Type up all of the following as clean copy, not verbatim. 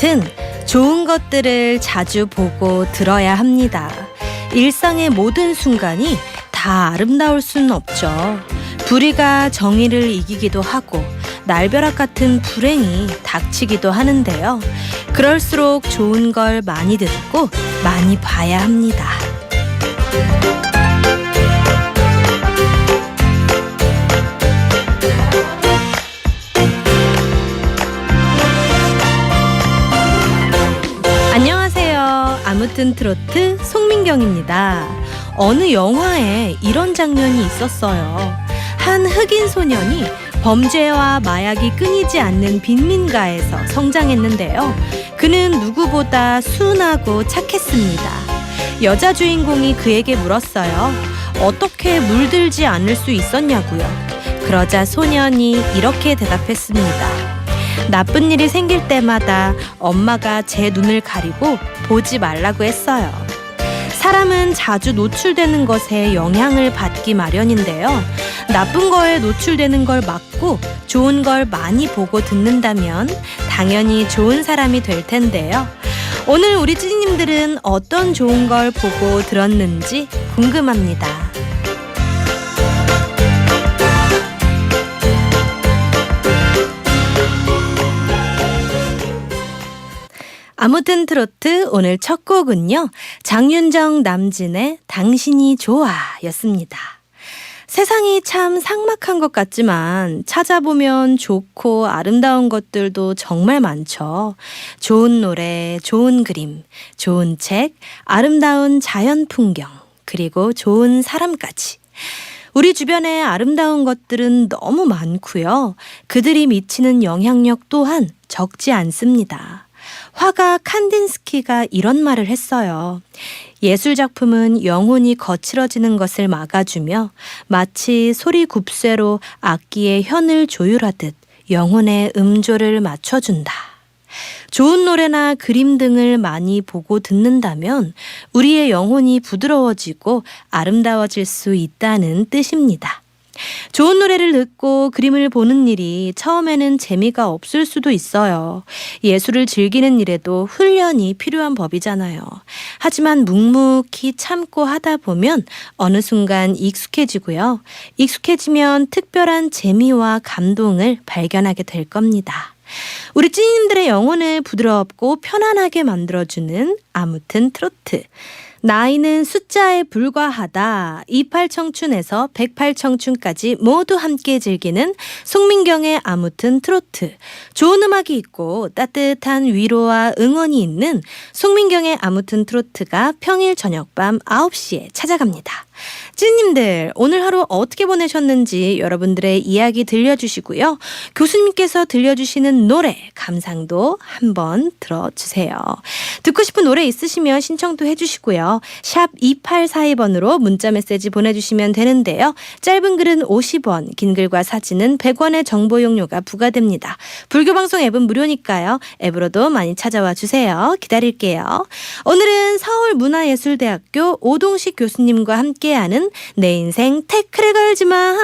아무튼 좋은 것들을 자주 보고 들어야 합니다. 일상의 모든 순간이 다 아름다울 수는 없죠. 불의가 정의를 이기기도 하고 날벼락 같은 불행이 닥치기도 하는데요. 그럴수록 좋은 걸 많이 듣고 많이 봐야 합니다. 안녕하세요. 아무튼 트로트 송민경입니다. 어느 영화에 이런 장면이 있었어요. 한 흑인 소년이 범죄와 마약이 끊이지 않는 빈민가에서 성장했는데요. 그는 누구보다 순하고 착했습니다. 여자 주인공이 그에게 물었어요. 어떻게 물들지 않을 수 있었냐고요. 그러자 소년이 이렇게 대답했습니다. 나쁜 일이 생길 때마다 엄마가 제 눈을 가리고 보지 말라고 했어요. 사람은 자주 노출되는 것에 영향을 받기 마련인데요. 나쁜 거에 노출되는 걸 막고 좋은 걸 많이 보고 듣는다면 당연히 좋은 사람이 될 텐데요. 오늘 우리 찌님들은 어떤 좋은 걸 보고 들었는지 궁금합니다. 아무튼 트로트 오늘 첫 곡은요. 장윤정 남진의 당신이 좋아 였습니다. 세상이 참 삭막한 것 같지만 찾아보면 좋고 아름다운 것들도 정말 많죠. 좋은 노래, 좋은 그림, 좋은 책, 아름다운 자연 풍경, 그리고 좋은 사람까지. 우리 주변에 아름다운 것들은 너무 많고요. 그들이 미치는 영향력 또한 적지 않습니다. 화가 칸딘스키가 이런 말을 했어요. 예술작품은 영혼이 거칠어지는 것을 막아주며 마치 소리 굽쇠로 악기의 현을 조율하듯 영혼의 음조를 맞춰준다. 좋은 노래나 그림 등을 많이 보고 듣는다면 우리의 영혼이 부드러워지고 아름다워질 수 있다는 뜻입니다. 좋은 노래를 듣고 그림을 보는 일이 처음에는 재미가 없을 수도 있어요. 예술을 즐기는 일에도 훈련이 필요한 법이잖아요. 하지만 묵묵히 참고 하다 보면 어느 순간 익숙해지고요. 익숙해지면 특별한 재미와 감동을 발견하게 될 겁니다. 우리 찐님들의 영혼을 부드럽고 편안하게 만들어주는 아무튼 트로트. 나이는 숫자에 불과하다. 28청춘에서 108청춘까지 모두 함께 즐기는 송민경의 아무튼 트로트. 좋은 음악이 있고 따뜻한 위로와 응원이 있는 송민경의 아무튼 트로트가 평일 저녁밤 9시에 찾아갑니다. 찐님들 오늘 하루 어떻게 보내셨는지 여러분들의 이야기 들려주시고요. 교수님께서 들려주시는 노래 감상도 한번 들어주세요. 듣고 싶은 노래 있으시면 신청도 해주시고요. 샵 2842번으로 문자메시지 보내주시면 되는데요. 짧은 글은 50원, 긴 글과 사진은 100원의 정보 용료가 부과됩니다. 불교방송 앱은 무료니까요. 앱으로도 많이 찾아와 주세요. 기다릴게요. 오늘은 서울문화예술대학교 오동식 교수님과 함께하는 내 인생 태클에 걸지마,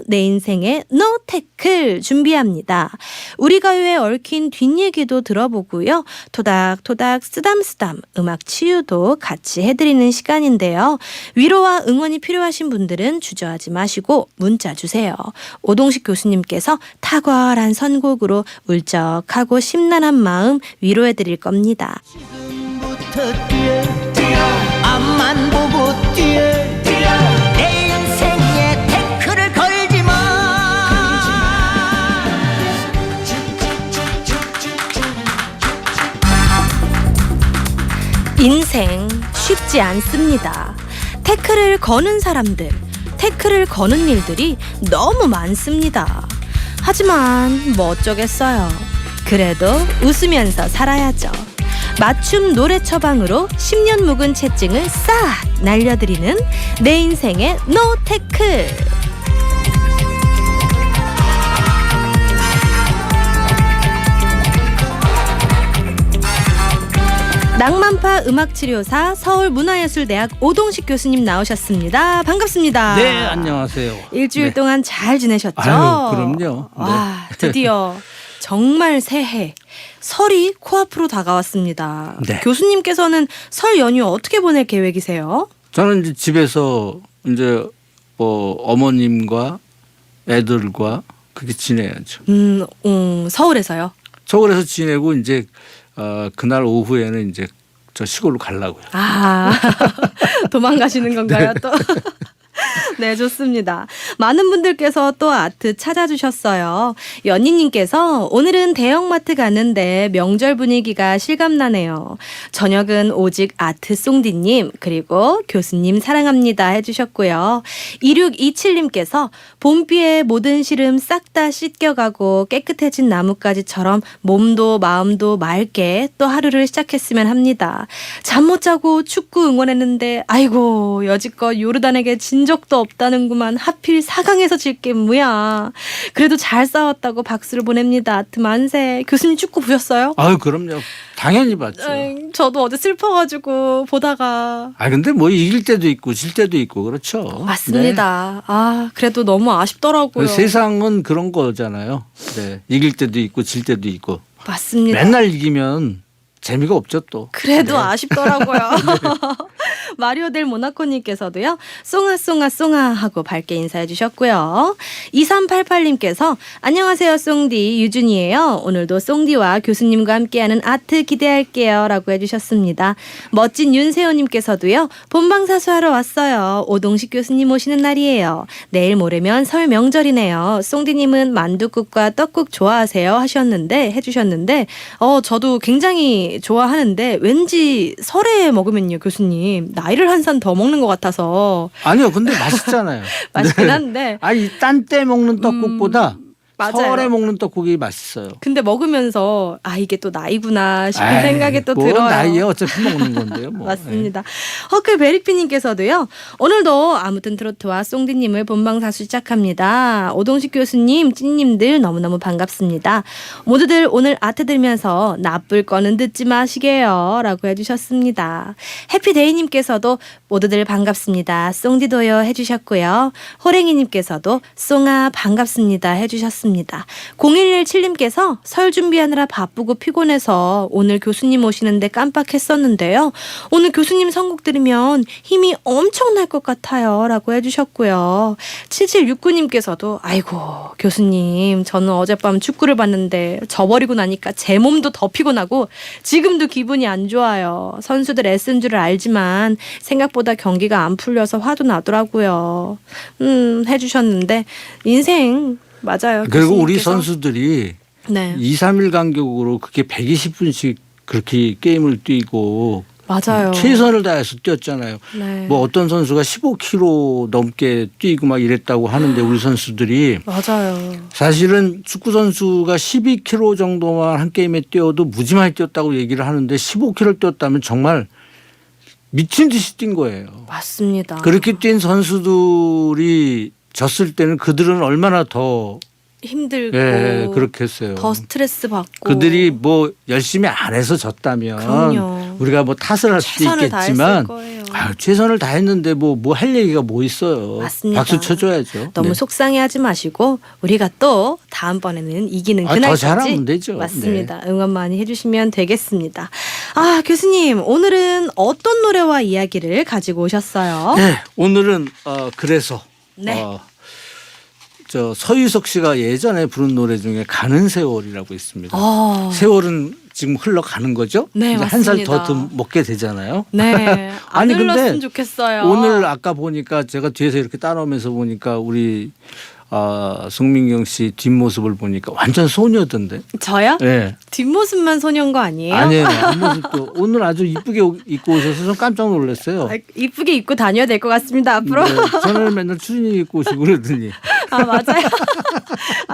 내 인생의 노 태클 준비합니다. 우리 가요에 얽힌 뒷얘기도 들어보고요. 토닥토닥 쓰담쓰담 음악 치유도 같이 해드리는 시간인데요. 위로와 응원이 필요하신 분들은 주저하지 마시고 문자 주세요. 오동식 교수님께서 탁월한 선곡으로 울적하고 심란한 마음 위로해드릴 겁니다. 지금부터 뛰어 앞만 보고 뛰어 내 인생에 태클을 걸지마. 인생 쉽지 않습니다. 태클을 거는 사람들, 태클을 거는 일들이 너무 많습니다. 하지만 뭐 어쩌겠어요. 그래도 웃으면서 살아야죠. 맞춤 노래 처방으로 10년 묵은 채증을 싹 날려드리는 내 인생의 노 태클. 낭만파 음악치료사 서울문화예술대학 오동식 교수님 나오셨습니다. 반갑습니다. 네, 안녕하세요. 일주일 네. 동안 잘 지내셨죠? 아유, 그럼요. 와, 네. 드디어 정말 새해 설이 코앞으로 다가왔습니다. 네. 교수님께서는 설 연휴 어떻게 보낼 계획이세요? 저는 이제 집에서 이제 뭐 어머님과 애들과 그렇게 지내야죠. 서울에서요? 서울에서 지내고 이제 그날 오후에는 이제 저 시골로 가려고요. 아, 도망가시는 건가요 또? 네, 좋습니다. 많은 분들께서 또 아트 찾아주셨어요. 연희님께서 오늘은 대형마트 가는데 명절 분위기가 실감나네요. 저녁은 오직 아트 송디님 그리고 교수님 사랑합니다 해주셨고요. 2627님께서 봄비에 모든 시름 싹 다 씻겨가고 깨끗해진 나뭇가지처럼 몸도 마음도 맑게 또 하루를 시작했으면 합니다. 잠 못 자고 축구 응원했는데 아이고 여지껏 요르단에게 진 적도 없다는구만. 하필 4강에서 질 게 뭐야. 그래도 잘 싸웠다고 박수를 보냅니다. 아트 만세. 교수님 축구 보셨어요? 아유 그럼요. 당연히 봤죠. 저도 어제 슬퍼가지고 보다가. 근데 뭐 이길 때도 있고 질 때도 있고 그렇죠. 맞습니다. 아 그래도 너무 아쉽더라고요. 네. 세상은 그런 거잖아요. 네. 이길 때도 있고 질 때도 있고. 맞습니다. 맨날 이기면 재미가 없죠 또. 그래도 네. 아쉽더라고요. 마리오 델 모나코님께서도요. 쏭아 쏭아 하고 밝게 인사해 주셨고요. 2388님께서 안녕하세요 송디 유준이에요. 오늘도 송디와 교수님과 함께하는 아트 기대할게요 라고 해주셨습니다. 멋진 윤세호님께서도요. 본방사수하러 왔어요. 오동식 교수님 오시는 날이에요. 내일 모레면 설 명절이네요. 송디님은 만두국과 떡국 좋아하세요 하셨는데 해주셨는데 저도 굉장히 좋아하는데 왠지 설에 먹으면요 교수님 나이를 한 산 더 먹는 것 같아서. 아니요 근데 맛있잖아요. 맛있긴 네. 한데 아니 딴 때 먹는 떡국보다 맞아요. 설에 먹는 떡국이 맛있어요. 근데 먹으면서 이게 또 나이구나 싶은 생각이 또 뭐 들어요. 나이에 어차피 먹는 건데요. 뭐. 맞습니다. 허클베리피님께서도요. 오늘도 아무튼 트로트와 송디님을 본방사수 시작합니다. 오동식 교수님, 찐님들 너무너무 반갑습니다. 모두들 오늘 아트 들면서 나쁠 거는 듣지 마시게요 라고 해주셨습니다. 해피데이님께서도 모두들 반갑습니다. 송디도요 해주셨고요. 호랭이님께서도 송아 반갑습니다 해주셨습니다. 0117님께서 설 준비하느라 바쁘고 피곤해서 오늘 교수님 오시는데 깜빡했었는데요. 오늘 교수님 선곡 들으면 힘이 엄청날 것 같아요 라고 해주셨고요. 7769님께서도 아이고 교수님 저는 어젯밤 축구를 봤는데 져버리고 나니까 제 몸도 더 피곤하고 지금도 기분이 안 좋아요. 선수들 애쓴 줄을 알지만 생각보다 경기가 안 풀려서 화도 나더라고요. 해주셨는데 인생 맞아요. 그리고 우리 교수님께서. 선수들이 네. 2, 3일 간격으로 그렇게 120분씩 그렇게 게임을 뛰고 맞아요. 최선을 다해서 뛰었잖아요. 네. 뭐 어떤 선수가 15km 넘게 뛰고 막 이랬다고 하는데 우리 선수들이 맞아요. 사실은 축구 선수가 12km 정도만 한 게임에 뛰어도 무지 많이 뛰었다고 얘기를 하는데 15km 뛰었다면 정말 미친 듯이 뛴 거예요. 맞습니다. 그렇게 뛴 선수들이 졌을 때는 그들은 얼마나 더 힘들고 그렇게 했어요. 더 스트레스 받고 그들이 뭐 열심히 안 해서 졌다면 그럼요. 우리가 뭐 탓을 할 수도 최선을 있겠지만 다했을 거예요. 최선을 다했는데 뭐 할 얘기가 뭐 있어요. 맞습니다. 박수 쳐줘야죠. 너무 네. 속상해하지 마시고 우리가 또 다음번에는 이기는 더 그날까지 잘하면 되죠. 맞습니다. 응원 많이 해주시면 되겠습니다. 교수님 오늘은 어떤 노래와 이야기를 가지고 오셨어요? 네, 오늘은 그래서 네. 저 서유석 씨가 예전에 부른 노래 중에 가는 세월이라고 있습니다. 세월은 지금 흘러가는 거죠? 네, 이제 한 살 맞습니다. 더 먹게 되잖아요. 네. 안 아니, 근데 흘렀으면 좋겠어요. 오늘 아까 보니까 제가 뒤에서 이렇게 따라오면서 보니까 우리 송민경 씨 뒷모습을 보니까 완전 소녀던데. 저요? 네. 뒷모습만 소녀인 거 아니에요? 아니에요. 앞모습도 오늘 아주 이쁘게 입고 오셔서 좀 깜짝 놀랐어요. 이쁘게 입고 다녀야 될 것 같습니다. 앞으로. 네, 저는 맨날 추진이 입고 오시고 그러더니. 맞아요.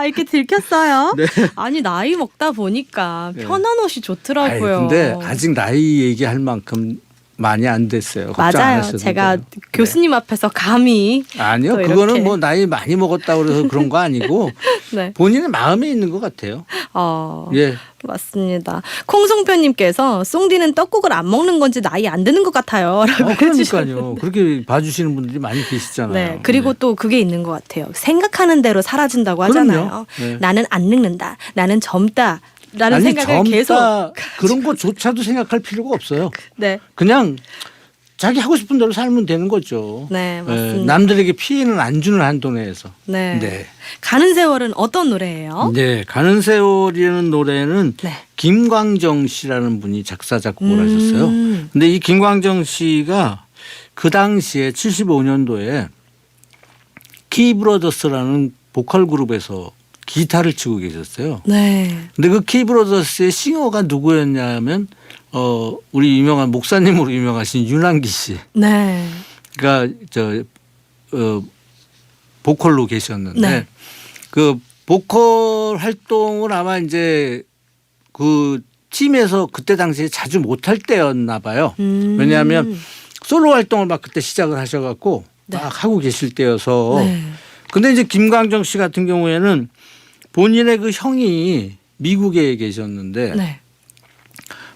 이렇게 들켰어요. 네. 아니 나이 먹다 보니까 네. 편한 옷이 좋더라고요. 근데 아직 나이 얘기할 만큼 많이 안 됐어요. 걱정 안 맞아요. 하셔도 제가 돼요. 교수님 앞에서 감히 아니요. 또 그거는 이렇게. 뭐 나이 많이 먹었다고 그래서 그런 거 아니고 네. 본인의 마음에 있는 것 같아요. 예. 맞습니다. 콩송표님께서 송디는 떡국을 안 먹는 건지 나이 안 드는 것 같아요. 라고 그러니까요. 그렇게 봐주시는 분들이 많이 계시잖아요. 네. 그리고 또 그게 있는 것 같아요. 생각하는 대로 사라진다고 하잖아요. 네. 나는 안 늙는다. 나는 젊다. 라는 아니, 생각을 젊다 계속. 그런 것조차도 생각할 필요가 없어요. 네. 그냥 자기 하고 싶은 대로 살면 되는 거죠. 네, 맞습니다. 남들에게 피해는 안 주는 한도 내에서. 네. 네. 가는 세월은 어떤 노래예요? 네, 가는 세월이라는 노래는 네. 김광정 씨라는 분이 작사 작곡을 하셨어요. 근데 이 김광정 씨가 그 당시에 75년도에 키브러더스라는 보컬 그룹에서 기타를 치고 계셨어요. 네. 근데 그 키브러더스의 싱어가 누구였냐면 우리 유명한 목사님으로 유명하신 윤한기 씨. 네. 그러니까 보컬로 계셨는데 네. 그 보컬 활동을 아마 이제 그 팀에서 그때 당시에 자주 못할 때였나 봐요. 왜냐하면 솔로 활동을 막 그때 시작을 하셔갖고 네. 막 하고 계실 때여서. 네. 근데 이제 김광정 씨 같은 경우에는 본인의 그 형이 미국에 계셨는데 네.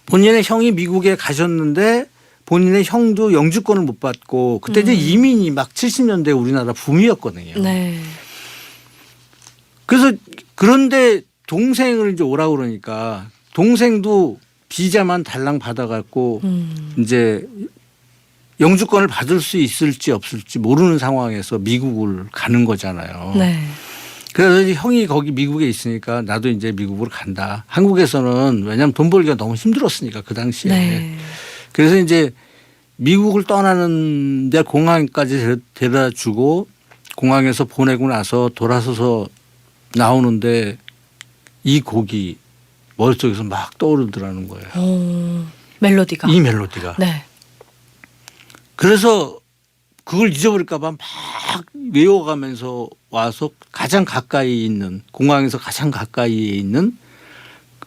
본인의 형이 미국에 가셨는데 본인의 형도 영주권을 못 받고 그때 이제 이민이 막 70년대 우리나라 붐이었거든요. 네. 그래서 그런데 동생을 이제 오라고 그러니까 동생도 비자만 달랑 받아갖고 이제 영주권을 받을 수 있을지 없을지 모르는 상황에서 미국을 가는 거잖아요. 네. 그래서 이제 형이 거기 미국에 있으니까 나도 이제 미국으로 간다. 한국에서는 왜냐하면 돈 벌기가 너무 힘들었으니까 그 당시에. 네. 그래서 이제 미국을 떠나는데 공항까지 데려다 주고 공항에서 보내고 나서 돌아서서 나오는데 이 곡이 머릿속에서 막 떠오르더라는 거예요. 멜로디가. 이 멜로디가. 네. 그래서 그걸 잊어버릴까 봐 막 외워가면서 와서 가장 가까이 있는 공항에서 가장 가까이에 있는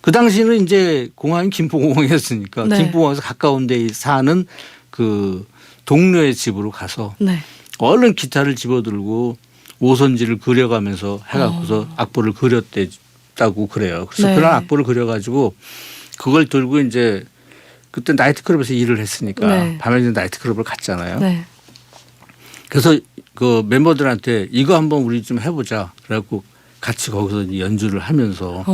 그 당시는 이제 공항이 김포공항이었으니까 네. 김포공항에서 가까운 데 사는 그 동료의 집으로 가서 네. 얼른 기타를 집어들고 오선지를 그려가면서 해갖고서 악보를 그렸다고 그래요. 그래서 네. 그런 악보를 그려가지고 그걸 들고 이제 그때 나이트클럽에서 일을 했으니까 네. 밤에 이제 나이트클럽을 갔잖아요. 네. 그래서 그 멤버들한테 이거 한번 우리 좀 해보자. 그래갖고 같이 거기서 연주를 하면서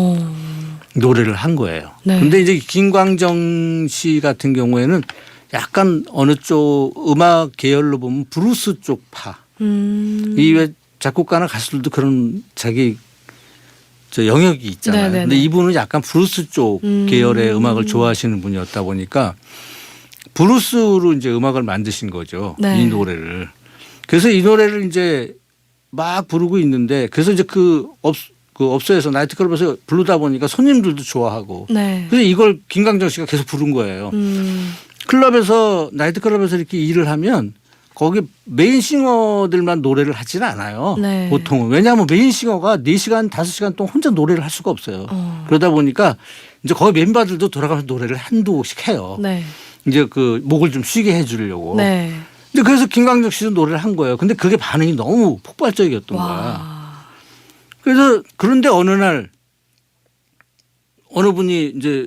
노래를 한 거예요. 네. 근데 이제 김광정 씨 같은 경우에는 약간 어느 쪽 음악 계열로 보면 브루스 쪽 파. 이 왜 작곡가나 가수들도 그런 자기 저 영역이 있잖아요. 네네네. 근데 이분은 약간 브루스 쪽 계열의 음악을 좋아하시는 분이었다 보니까 브루스로 이제 음악을 만드신 거죠. 네. 이 노래를. 그래서 이 노래를 이제 막 부르고 있는데 그래서 이제 그 업소에서 나이트클럽에서 부르다 보니까 손님들도 좋아하고 네. 그래서 이걸 김광정 씨가 계속 부른 거예요. 클럽에서 나이트클럽에서 이렇게 일을 하면 거기 메인 싱어들만 노래를 하지는 않아요. 네. 보통은. 왜냐하면 메인 싱어가 4시간 5시간 동안 혼자 노래를 할 수가 없어요. 그러다 보니까 이제 거기 멤버들도 돌아가면서 노래를 한두 곡씩 해요. 네. 이제 그 목을 좀 쉬게 해 주려고. 네. 근데 그래서 김광정 씨도 노래를 한 거예요. 근데 그게 반응이 너무 폭발적이었던 거야. 와. 그래서 그런데 어느 날 어느 분이 이제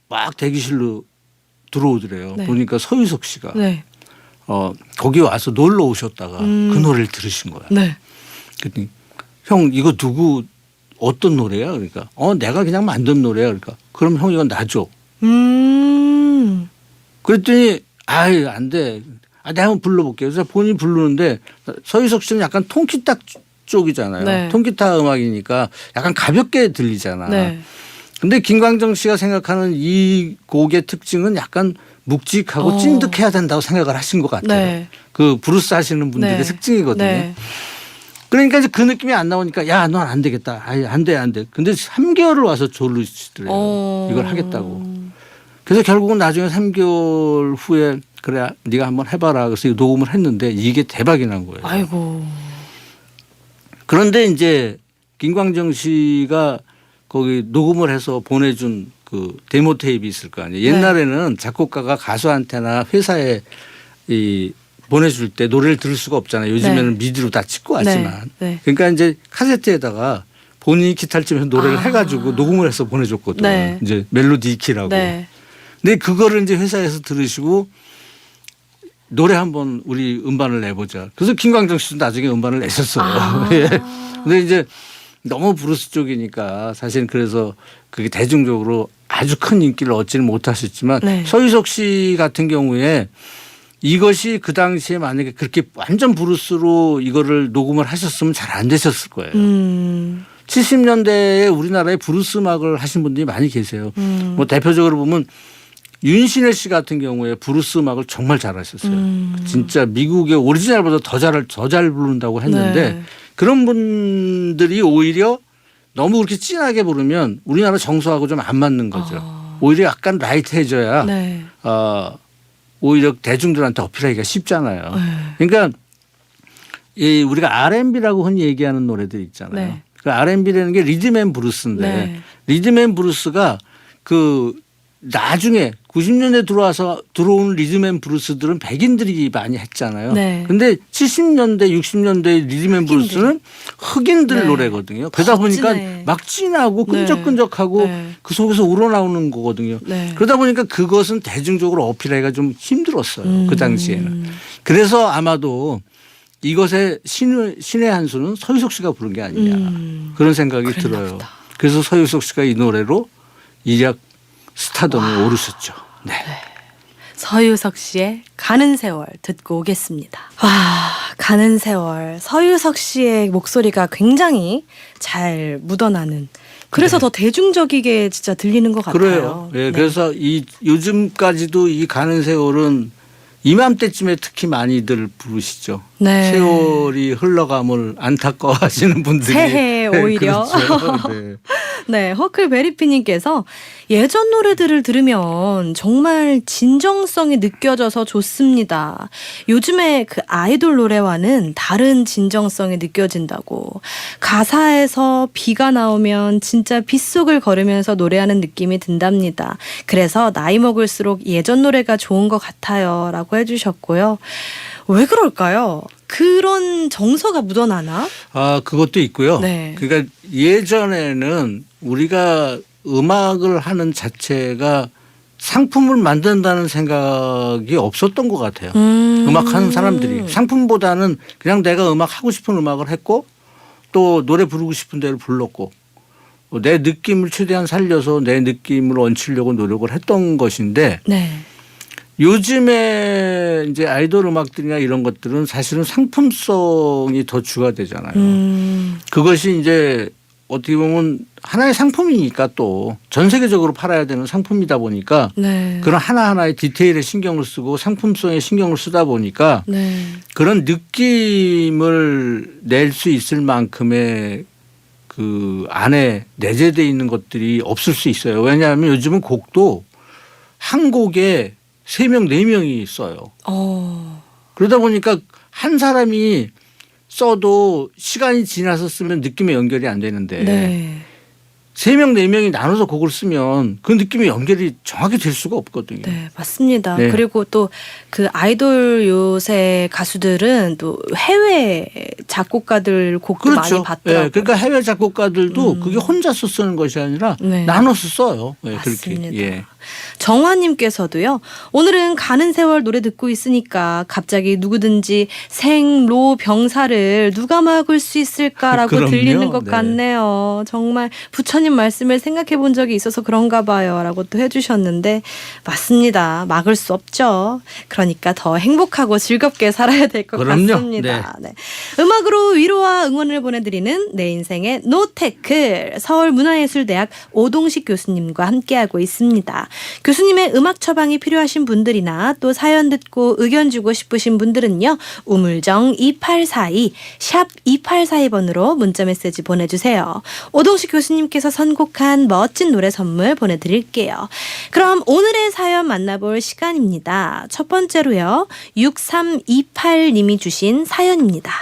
막 대기실로 들어오더래요. 네. 보니까 서유석 씨가 네. 거기 와서 놀러 오셨다가 그 노래를 들으신 거야. 네. 그랬더니 형 이거 누구 어떤 노래야? 그러니까 내가 그냥 만든 노래야. 그러니까 그럼 형 이거 놔줘. 그랬더니 아유 안 돼. 내가 한번 불러볼게요. 그래서 본인이 부르는데 서유석 씨는 약간 통기타 쪽이잖아요. 네. 통기타 음악이니까 약간 가볍게 들리잖아. 네. 근데 김광정 씨가 생각하는 이 곡의 특징은 약간 묵직하고 찐득해야 된다고 생각을 하신 것 같아요. 네. 그 브루스 하시는 분들의 네. 특징이거든요. 네. 그러니까 이제 그 느낌이 안 나오니까 야, 넌 안 되겠다. 아예 안 돼, 안 돼. 근데 3개월을 와서 조르시더래요. 이걸 하겠다고. 그래서 결국은 나중에 3개월 후에 그래, 네가 한번 해봐라. 그래서 녹음을 했는데 이게 대박이 난 거예요. 아이고. 그런데 이제 김광정 씨가 거기 녹음을 해서 보내준 그 데모 테이프 있을 거 아니에요. 옛날에는 작곡가가 가수한테나 회사에 이 보내줄 때 노래를 들을 수가 없잖아요. 요즘에는 미디로 다 찍고 왔지만. 그러니까 이제 카세트에다가 본인이 기타를 치면서 노래를 해가지고 녹음을 해서 보내줬거든. 이제 멜로디 키라고. 근데 그거를 이제 회사에서 들으시고 노래 한번 우리 음반을 내보자. 그래서 김광정 씨도 나중에 음반을 내셨어요. 예. 근데 이제 너무 브루스 쪽이니까 사실 그래서 그게 대중적으로 아주 큰 인기를 얻지는 못하셨지만 서유석 씨 같은 경우에 이것이 그 당시에 만약에 그렇게 완전 브루스로 이거를 녹음을 하셨으면 잘 안 되셨을 거예요. 70년대에 우리나라에 브루스 음악을 하신 분들이 많이 계세요. 뭐 대표적으로 보면 윤신혜 씨 같은 경우에 브루스 음악을 정말 잘하셨어요. 진짜 미국의 오리지널보다 더 잘 부른다고 했는데 그런 분들이 오히려 너무 그렇게 진하게 부르면 우리나라 정서하고 좀 안 맞는 거죠. 오히려 약간 라이트해져야 오히려 대중들한테 어필하기가 쉽잖아요. 그러니까 이 우리가 R&B라고 흔히 얘기하는 노래들 있잖아요. 그 R&B라는 게 리듬앤 브루스인데 리듬앤 브루스가 그 나중에 90년대 들어온 리듬앤 브루스들은 백인들이 많이 했잖아요. 근데 70년대 60년대 리듬앤 브루스는 흑인들 노래거든요. 그러다 보니까 막 진하고 끈적끈적하고 그 속에서 우러나오는 거거든요. 그러다 보니까 그것은 대중적으로 어필하기가 좀 힘들었어요. 그 당시에는. 그래서 아마도 이것의 신의 한 수는 서유석 씨가 부른 게 아니냐 그런 생각이 들어요. 보다. 그래서 서유석 씨가 이 노래로 일약 스타덤에 오르셨죠. 네. 서유석 씨의 가는 세월 듣고 오겠습니다. 와, 가는 세월. 서유석 씨의 목소리가 굉장히 잘 묻어나는. 그래서 더 대중적이게 진짜 들리는 것 같아요. 그래요. 네. 그래서 이 요즘까지도 이 가는 세월은 이맘때쯤에 특히 많이들 부르시죠. 세월이 흘러감을 안타까워하시는 분들이. 새해 오히려. 그렇죠. 네, 허클베리피님께서 예전 노래들을 들으면 정말 진정성이 느껴져서 좋습니다. 요즘에 그 아이돌 노래와는 다른 진정성이 느껴진다고. 가사에서 비가 나오면 진짜 빗속을 걸으면서 노래하는 느낌이 든답니다. 그래서 나이 먹을수록 예전 노래가 좋은 것 같아요. 라고 해주셨고요. 왜 그럴까요? 그런 정서가 묻어나나? 그것도 있고요. 그러니까 예전에는 우리가 음악을 하는 자체가 상품을 만든다는 생각이 없었던 것 같아요. 음악하는 사람들이. 상품보다는 그냥 내가 하고 싶은 음악을 했고 또 노래 부르고 싶은 데를 불렀고 내 느낌을 최대한 살려서 내 느낌을 얹히려고 노력을 했던 것인데 요즘에 이제 아이돌 음악들이나 이런 것들은 사실은 상품성이 더 주가되잖아요. 그것이 이제 어떻게 보면 하나의 상품이니까 또 전 세계적으로 팔아야 되는 상품이다 보니까 그런 하나하나의 디테일에 신경을 쓰고 상품성에 신경을 쓰다 보니까 그런 느낌을 낼 수 있을 만큼의 그 안에 내재되어 있는 것들이 없을 수 있어요. 왜냐하면 요즘은 곡도 한 곡에 3명, 4명이 써요. 그러다 보니까 한 사람이 써도 시간이 지나서 쓰면 느낌의 연결이 안 되는데 3명, 4명이 나눠서 곡을 쓰면 그 느낌의 연결이 정확히 될 수가 없거든요. 네, 맞습니다. 그리고 또 그 아이돌 요새 가수들은 또 해외 작곡가들 곡도 많이 받더라고요. 그러니까 해외 작곡가들도 그게 혼자서 쓰는 것이 아니라 나눠서 써요. 맞습니다. 그렇게. 정화님께서도요. 오늘은 가는 세월 노래 듣고 있으니까 갑자기 누구든지 생로 병사를 누가 막을 수 있을까라고 들리는 것 같네요. 정말 부처님 말씀을 생각해 본 적이 있어서 그런가 봐요. 라고 또 해주셨는데 맞습니다. 막을 수 없죠. 그러니까 더 행복하고 즐겁게 살아야 될 것 같습니다. 음악으로 위로와 응원을 보내드리는 내 인생의 노테크 서울문화예술대학 오동식 교수님과 함께하고 있습니다. 교수님의 음악 처방이 필요하신 분들이나 또 사연 듣고 의견 주고 싶으신 분들은요. 우물정 2842 샵 2842번으로 문자메시지 보내주세요. 오동식 교수님께서 선곡한 멋진 노래 선물 보내드릴게요. 그럼 오늘의 사연 만나볼 시간입니다. 첫 번째로요. 6328님이 주신 사연입니다.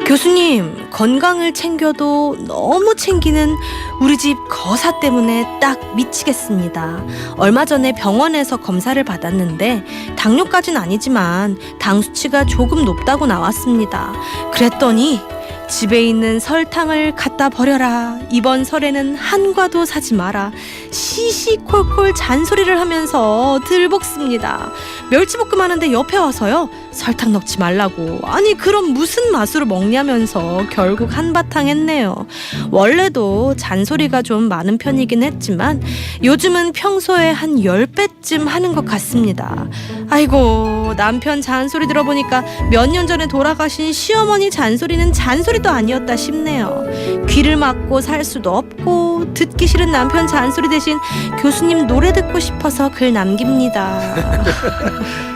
교수님, 건강을 챙겨도 너무 챙기는 우리 집 거사 때문에 딱 미치겠습니다. 얼마 전에 병원에서 검사를 받았는데 당뇨까지는 아니지만 당 수치가 조금 높다고 나왔습니다. 그랬더니 집에 있는 설탕을 갖다 버려라. 이번 설에는 한과도 사지 마라. 시시콜콜 잔소리를 하면서 들볶습니다. 멸치볶음 하는데 옆에 와서요. 설탕 넣지 말라고. 아니 그럼 무슨 맛으로 먹냐면서 결국 한바탕 했네요. 원래도 잔소리가 좀 많은 편이긴 했지만 요즘은 평소에 한 10배쯤 하는 것 같습니다. 아이고 남편 잔소리 들어보니까 몇 년 전에 돌아가신 시어머니 잔소리는 잔소리도 아니었다 싶네요. 귀를 막고 살 수도 없고 듣기 싫은 남편 잔소리 대신 교수님 노래 듣고 싶어서 글 남깁니다.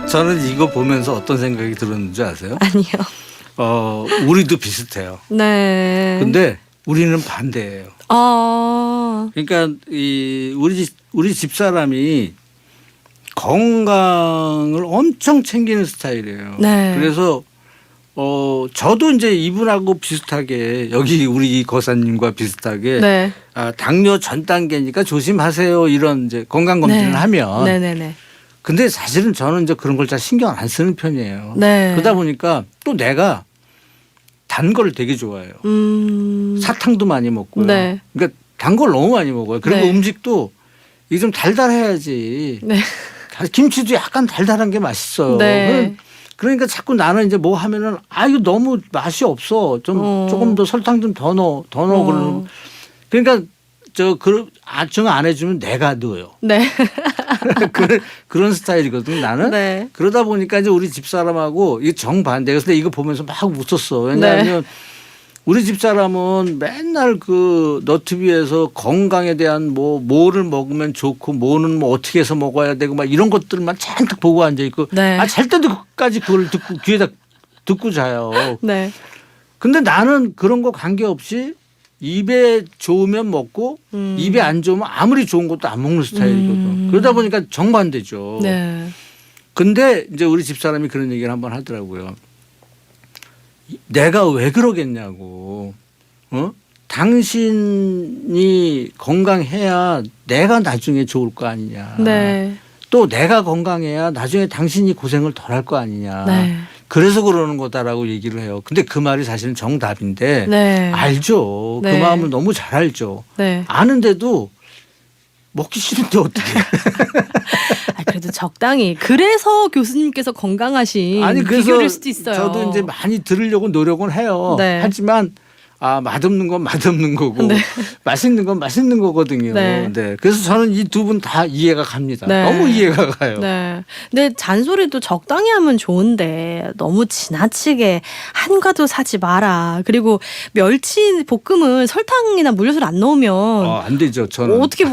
저는 이거 보면서 어떤 생각이 들었는지 아세요? 아니요. 우리도 비슷해요. 네. 근데 우리는 반대예요. 그러니까 우리 집 사람이 건강을 엄청 챙기는 스타일이에요. 네. 그래서 저도 이제 이분하고 비슷하게 여기 우리 거사님과 비슷하게 네. 당뇨 전 단계니까 조심하세요 이런 이제 건강 검진을 네. 하면. 네네네. 근데 사실은 저는 이제 그런 걸 잘 신경 안 쓰는 편이에요. 네. 그러다 보니까 또 내가 단 걸 되게 좋아해요. 사탕도 많이 먹고요. 네. 그러니까 단 걸 너무 많이 먹어요. 그리고 네. 음식도 이게 좀 달달해야지. 네. 김치도 약간 달달한 게 맛있어요. 네. 그러니까 자꾸 나는 이제 뭐 하면은 이거 너무 맛이 없어. 좀 조금 더 설탕 좀 더 넣어 그러는. 그러니까 정 안 해주면 내가 넣어요. 네. 그런 스타일이거든 나는. 네. 그러다 보니까 이제 우리 집 사람하고 이게 정반대. 그래서 이거 보면서 막 웃었어. 왜냐하면 네. 우리 집 사람은 맨날 그 너튜브에서 건강에 대한 뭐를 먹으면 좋고 뭐는 뭐 어떻게 해서 먹어야 되고 막 이런 것들만 잔뜩 보고 앉아 있고 네. 잘 때도까지 그걸 듣고 귀에다 듣고 자요. 네. 근데 나는 그런 거 관계없이 입에 좋으면 먹고 입에 안 좋으면 아무리 좋은 것도 안 먹는 스타일이거든. 그러다 보니까 정반대죠. 네. 근데 이제 우리 집사람이 그런 얘기를 한번 하더라고요. 내가 왜 그러겠냐고. 당신이 건강해야 내가 나중에 좋을 거 아니냐. 네. 또 내가 건강해야 나중에 당신이 고생을 덜 할 거 아니냐. 네. 그래서 그러는 거다라고 얘기를 해요. 근데 그 말이 사실은 정답인데 네. 알죠. 네. 그 마음을 너무 잘 알죠. 네. 아는데도 먹기 싫은데 어떻게. 그래도 적당히. 그래서 교수님께서 건강하신 아니 그래서 비결일 수도 있어요. 저도 이제 많이 들으려고 노력은 해요. 네. 하지만 맛없는 건 맛없는 거고 네. 맛있는 건 맛있는 거거든요. 네. 네. 그래서 저는 이 두 분 다 이해가 갑니다. 네. 너무 이해가 가요. 네. 근데 잔소리도 적당히 하면 좋은데 너무 지나치게 한과도 사지 마라. 그리고 멸치 볶음은 설탕이나 물엿을 안 넣으면 안 되죠. 저는. 어떻게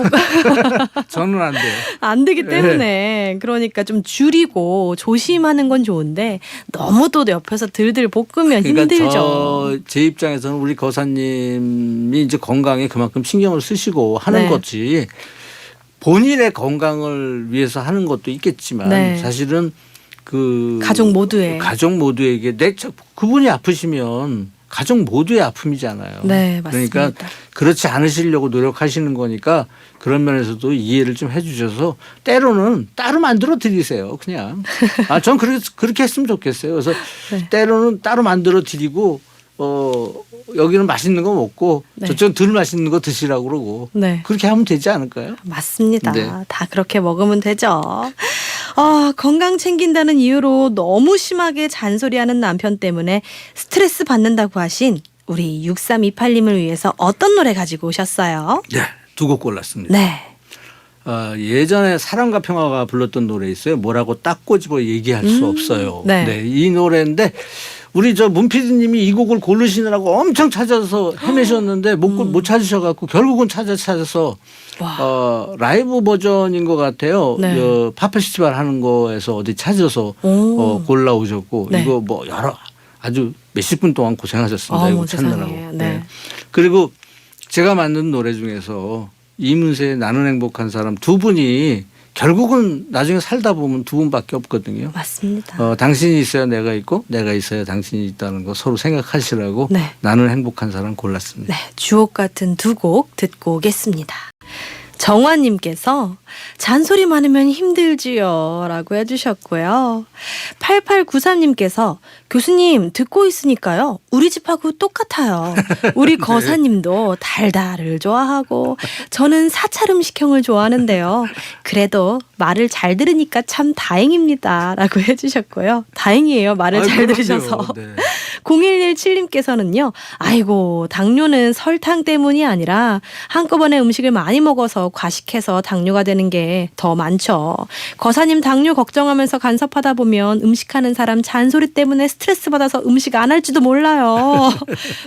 저는 안 돼요. 안 되기 때문에 그러니까 좀 줄이고 조심하는 건 좋은데 너무 또 옆에서 들들 볶으면 그러니까 힘들죠. 제 입장에서는 우리 거사님이 이제 건강에 그만큼 신경을 쓰시고 하는 네. 거지 본인의 건강을 위해서 하는 것도 있겠지만 네. 사실은 가족 모두의. 가족 모두에게 그분이 아프시면 가족 모두의 아픔이잖아요. 네, 맞습니다. 그러니까 그렇지 않으시려고 노력하시는 거니까 그런 면에서도 이해를 좀 해주셔서 때로는 따로 만들어 드리세요. 그냥. 전 그렇게 했으면 좋겠어요. 그래서 네. 때로는 따로 만들어 드리고 여기는 맛있는 거 먹고 네. 저쪽은 덜 맛있는 거 드시라고 그러고 네. 그렇게 하면 되지 않을까요? 맞습니다. 네. 다 그렇게 먹으면 되죠. 건강 챙긴다는 이유로 너무 심하게 잔소리하는 남편 때문에 스트레스 받는다고 하신 우리 6328님을 위해서 어떤 노래 가지고 오셨어요? 네. 두 곡 골랐습니다. 네. 예전에 사랑과 평화가 불렀던 노래 있어요. 뭐라고 딱 꼬집어 얘기할 수 없어요. 네. 이 노래인데 우리 문 PD님이 이 곡을 고르시느라고 엄청 찾아서 헤매셨는데 못 찾으셔갖고 결국은 찾아서 라이브 버전인 것 같아요. 네. 팝 페스티벌 하는 거에서 어디 찾아서 골라오셨고 네. 이거 여러 아주 몇십 분 동안 고생하셨습니다. 이거 찾느라고. 세상에. 네. 그리고 제가 만든 노래 중에서 이문세의 나는 행복한 사람 두 분이 결국은 나중에 살다 보면 두 분밖에 없거든요. 맞습니다. 당신이 있어야 내가 있고 내가 있어야 당신이 있다는 거 서로 생각하시라고 네. 나는 행복한 사람 골랐습니다. 네, 주옥 같은 두 곡 듣고 오겠습니다. 정화님께서 잔소리 많으면 힘들지요 라고 해주셨고요. 8893님께서 교수님 듣고 있으니까요. 우리 집하고 똑같아요. 우리 거사님도 달달을 좋아하고 저는 사찰 음식형을 좋아하는데요. 그래도 말을 잘 들으니까 참 다행입니다 라고 해주셨고요. 다행이에요. 말을 잘 그럼요. 들으셔서. 네. 0117님께서는요. 아이고 당뇨는 설탕 때문이 아니라 한꺼번에 음식을 많이 먹어서 과식해서 당뇨가 되는 게 더 많죠. 거사님 당뇨 걱정하면서 간섭하다 보면 음식하는 사람 잔소리 때문에 스트레스 받아서 음식 안 할지도 몰라요.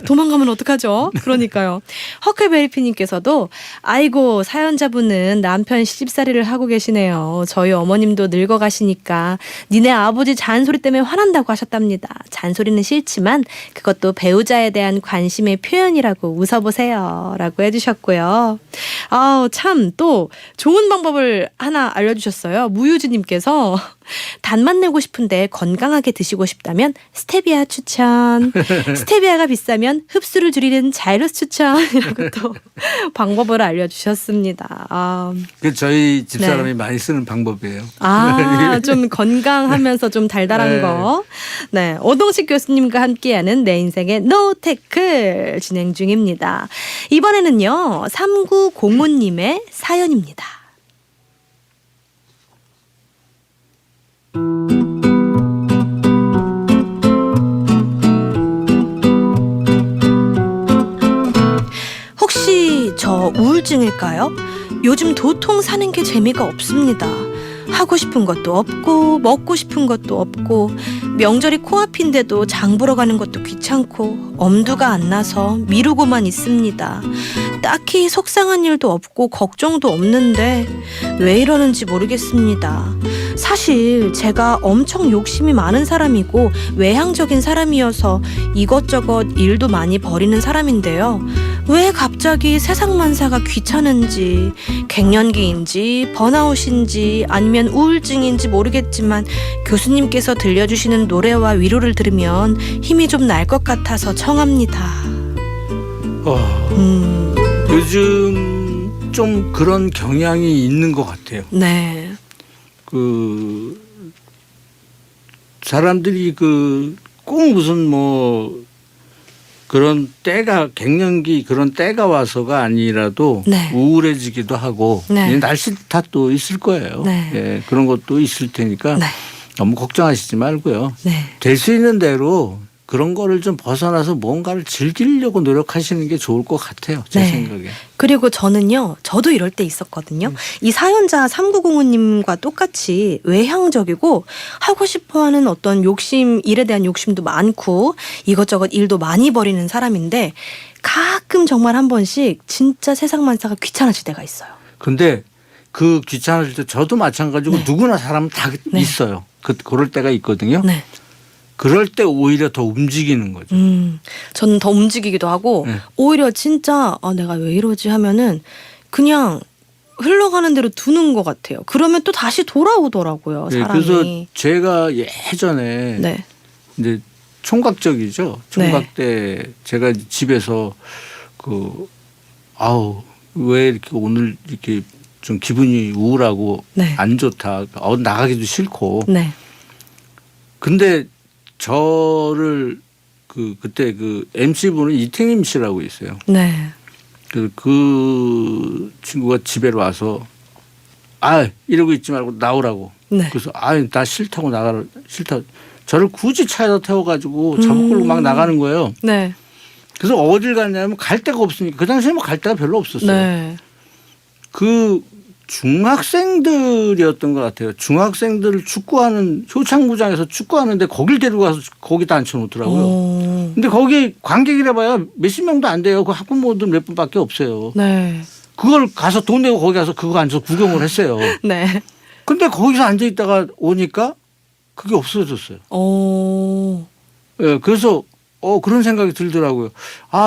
도망가면 어떡하죠? 그러니까요. 허클베리피님께서도 아이고 사연자분은 남편 시집살이를 하고 계시네요. 저희 어머님도 늙어가시니까 니네 아버지 잔소리 때문에 화난다고 하셨답니다. 잔소리는 싫지만 그것도 배우자에 대한 관심의 표현이라고 웃어보세요 라고 해주셨고요. 아우 참 또 좋은 방법을 하나 알려주셨어요. 무유주님께서 단맛 내고 싶은데 건강하게 드시고 싶다면 스테비아 추천. 스테비아가 비싸면 흡수를 줄이는 자이러스 추천이라고 또 방법을 알려주셨습니다. 아, 그 저희 집사람이 네. 많이 쓰는 방법이에요. 아, 좀 건강하면서 좀 달달한 네. 거. 네. 오동식 교수님과 함께하는 내 인생의 노테클 진행 중입니다. 이번에는요, 3905님의 사연입니다. 혹시 저 우울증일까요? 요즘 도통 사는 게 재미가 없습니다. 하고 싶은 것도 없고 먹고 싶은 것도 없고 명절이 코앞인데도 장 보러 가는 것도 귀찮고 엄두가 안 나서 미루고만 있습니다. 딱히 속상한 일도 없고 걱정도 없는데 왜 이러는지 모르겠습니다. 사실 제가 엄청 욕심이 많은 사람이고 외향적인 사람이어서 이것저것 일도 많이 벌이는 사람인데요. 왜 갑자기 세상만사가 귀찮은지 갱년기인지 번아웃인지 아니면 우울증인지 모르겠지만 교수님께서 들려주시는 노래와 위로를 들으면 힘이 좀 날 것 같아서 청합니다. 요즘 좀 그런 경향이 있는 것 같아요. 네. 그 사람들이 그 꼭 무슨 뭐 그런 때가 갱년기 그런 때가 와서가 아니라도 네. 우울해지기도 하고 네. 날씨 탓도 있을 거예요. 네. 예, 그런 것도 있을 테니까 네. 너무 걱정하시지 말고요. 네. 될 수 있는 대로 그런 거를 좀 벗어나서 뭔가를 즐기려고 노력하시는 게 좋을 것 같아요. 제 네. 생각에. 그리고 저는요, 저도 이럴 때 있었거든요. 이 사연자 3905님과 똑같이 외향적이고 하고 싶어 하는 어떤 욕심, 일에 대한 욕심도 많고 이것저것 일도 많이 벌이는 사람인데 가끔 정말 한 번씩 진짜 세상만사가 귀찮아질 때가 있어요. 근데 그 귀찮아질 때 저도 마찬가지고 네. 누구나 사람은 다 네. 있어요. 그럴 때가 있거든요. 네. 그럴 때 오히려 더 움직이는 거죠. 저는 더 움직이기도 하고 네. 오히려 진짜 내가 왜 이러지 하면은 그냥 흘러가는 대로 두는 것 같아요. 그러면 또 다시 돌아오더라고요. 네, 사람이. 그래서 제가 예전에 네. 이제 총각적이죠. 총각 때 제가 집에서 왜 이렇게 오늘 이렇게 좀 기분이 우울하고 네. 안 좋다. 나가기도 싫고. 네. 근데 저를 그때 MC분은 이태임 씨라고 있어요. 네. 그 친구가 집에 와서 이러고 있지 말고 나오라고. 네. 그래서 나 싫다고 나가라. 싫다. 저를 굳이 차에다 태워가지고 저를 끌고 막 나가는 거예요. 네. 그래서 어딜 갔냐면 갈 데가 없으니까 그 당시에 뭐 갈 데가 별로 없었어요. 네. 그 중학생들이었던 것 같아요. 중학생들을 축구하는 효창구장에서 축구하는데 거길 데리고 가서 거기다 앉혀놓더라고요. 근데 거기 관객이라 봐야 몇십 명도 안 돼요. 그 학부모들 몇 분밖에 없어요. 네. 그걸 가서 돈 내고 거기 가서 그거 앉아서 구경을 했어요. 네. 근데 거기서 앉아 있다가 오니까 그게 없어졌어요. 예, 그래서 그런 생각이 들더라고요.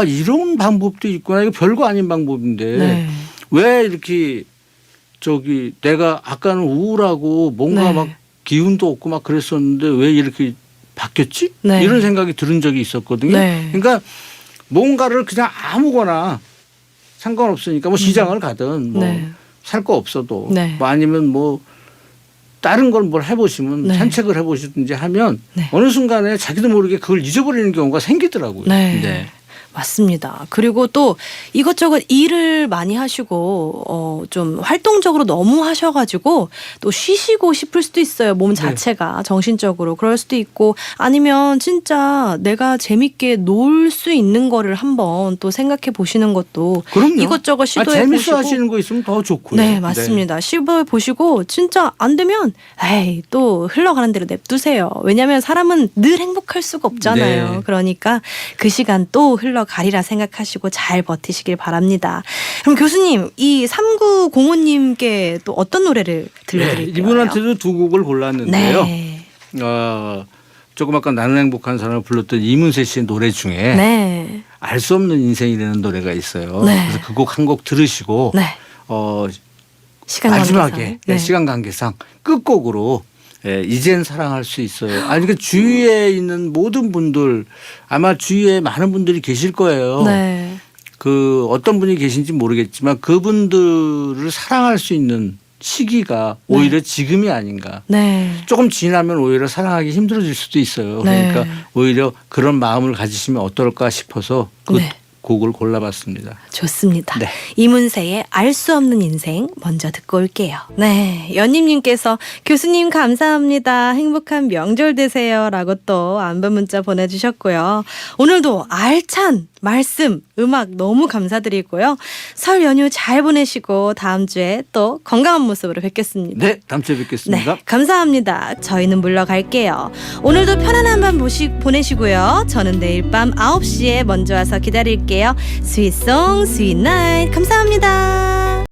이런 방법도 있구나. 이거 별거 아닌 방법인데 네. 왜 이렇게 저기 내가 아까는 우울하고 뭔가 네. 막 기운도 없고 막 그랬었는데 왜 이렇게 바뀌었지? 네. 이런 생각이 들은 적이 있었거든요. 네. 그러니까 뭔가를 그냥 아무거나 상관없으니까 뭐 시장을 가든 뭐 네. 살 거 없어도 네. 뭐 아니면 뭐 다른 걸 뭘 해보시면 네. 산책을 해보시든지 하면 네. 어느 순간에 자기도 모르게 그걸 잊어버리는 경우가 생기더라고요. 네. 맞습니다. 그리고 또 이것저것 일을 많이 하시고 좀 활동적으로 너무 하셔가지고 또 쉬시고 싶을 수도 있어요. 몸 자체가 정신적으로 그럴 수도 있고 아니면 진짜 내가 재밌게 놀 수 있는 거를 한번 또 생각해 보시는 것도 그럼요. 이것저것 시도해 재밌어 보시고 하시는 거 있으면 더 좋고요. 네, 맞습니다. 시도해 보시고 진짜 안 되면 에이 또 흘러가는 대로 냅두세요. 왜냐하면 사람은 늘 행복할 수가 없잖아요. 네. 그러니까 그 시간 또 흘러가리라 생각하시고 잘 버티시길 바랍니다. 그럼 교수님 이 3905님께 또 어떤 노래를 들려드릴까요? 네, 이분한테도 두 곡을 골랐는데요. 네. 조금 아까 나는 행복한 사람을 불렀던 이문세 씨의 노래 중에 네. 알 수 없는 인생이라는 노래가 있어요. 네. 그래서 그 곡 한 곡 들으시고 네. 마지막에 관계상. 네. 시간 관계상 끝곡으로 이젠 사랑할 수 있어요. 아니 그 주위에 있는 모든 분들 아마 주위에 많은 분들이 계실 거예요. 네. 그 어떤 분이 계신지 모르겠지만 그분들을 사랑할 수 있는 시기가 오히려 지금이 아닌가. 네. 조금 지나면 오히려 사랑하기 힘들어질 수도 있어요. 네. 그러니까 오히려 그런 마음을 가지시면 어떨까 싶어서 그 네. 곡을 골라봤습니다. 좋습니다. 네. 이문세의 알 수 없는 인생 먼저 듣고 올게요. 네, 연님님께서 교수님 감사합니다. 행복한 명절 되세요. 라고 또 안부 문자 보내주셨고요. 오늘도 알찬 말씀, 음악 너무 감사드리고요. 설 연휴 잘 보내시고 다음 주에 또 건강한 모습으로 뵙겠습니다. 네, 다음 주에 뵙겠습니다. 네, 감사합니다. 저희는 물러갈게요. 오늘도 편안한 밤 보내시고요. 저는 내일 밤 9시에 먼저 와서 기다릴게요. 스윗송, 스윗나잇. 감사합니다.